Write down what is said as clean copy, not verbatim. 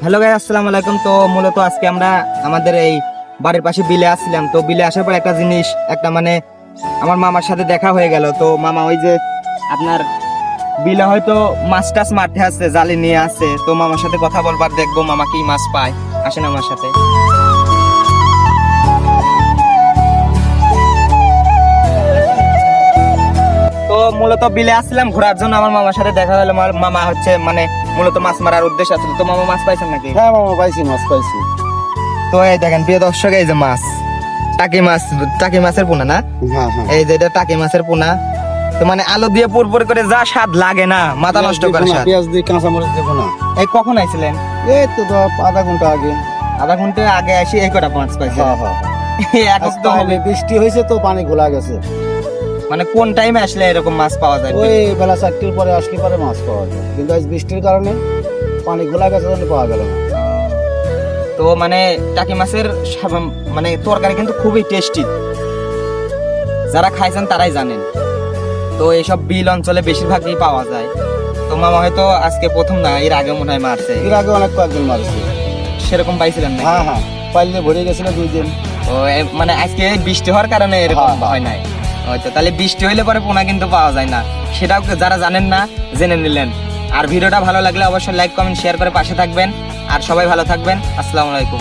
Hello guys, আসসালামু আলাইকুম। তো মূলত আজকে আমরা আমাদের এই বাড়ির পাশে বিলে আসছিলাম। তো বিলে আসার পর একটা জিনিস মানে আমার মামার সাথে দেখা হয়ে গেল। তো মামা ওই যে আপনার বিলে হয়তো মাছ টাছ মাঠে আছে, জালি নিয়ে আছে। তো মামার সাথে কথা বলবার, দেখবো মামা কি মাছ পায়। আসেন আমার সাথে। তো মূলত বিলে আসছিলাম ঘোরার জন্য, আমার মামার সাথে দেখা হলো। আমার মামা হচ্ছে মানে মূলত মাছ মারার উদ্দেশ্য আছে। তো মামা মাছ পাইছেন নাকি? হ্যাঁ মামা, পাইছি, মাছ পাইছি। তো এই দেখেন প্রিয় দর্শক, এই যে মাছ, টাকি মাছের পোনা না? হ্যাঁ হ্যাঁ, এই যে এটা টাকি মাছের পোনা। তো মানে আলু দিয়ে পুরপুর করে যা স্বাদ লাগে না, মাথা নষ্ট করে স্বাদ। পেঁয়াজ দিয়ে কাঁচা মরিচ দেবো না। এই কখন আইছিলেন? এই তো আধা ঘন্টা আগে। আধা ঘন্টা আগে আসি এই কটা মাছ পাইছি। হ্যাঁ হ্যাঁ, এখন আজ তো তো হবে, বৃষ্টি হয়েছে তো পানি ঘোলা গেছে। মানে কোন টাইমে আসলে এরকম মাছ পাওয়া যায়? ওই বেলা 4টির পরে আসলে পরে মাছ পাওয়া যায়, কিন্তু আজ বৃষ্টির কারণে পানি ঘোলা গেছে, জন্য পাওয়া গেল না। তো মানে টাকি মাছের মানে তরকারি কিন্তু খুবই টেস্টি, যারা খাইছেন তারাই জানেন। তো এইসব বিল অঞ্চলে বেশিরভাগই পাওয়া যায়। তো মামা হয়তো আজকে প্রথম না, এর আগে মনে হয় মারছে। এর আগে অনেক কয়েকজন মারছে। সেরকম পাইছিলেন না? হ্যাঁ হ্যাঁ, পাইলে ভরে গেছিল 2 দিন। ও মানে আজকে বৃষ্টি হওয়ার কারণে এরকম হ্যাঁ, হয় নাই হয়তো। তাহলে বৃষ্টি হইলে পরে পোনা কিন্তু পাওয়া যায় না, সেটাও যারা জানেন না জেনে নিলেন। আর ভিডিওটা ভালো লাগলে অবশ্যই লাইক কমেন্ট শেয়ার করে পাশে থাকবেন। আর সবাই ভালো থাকবেন। আসসালামু আলাইকুম।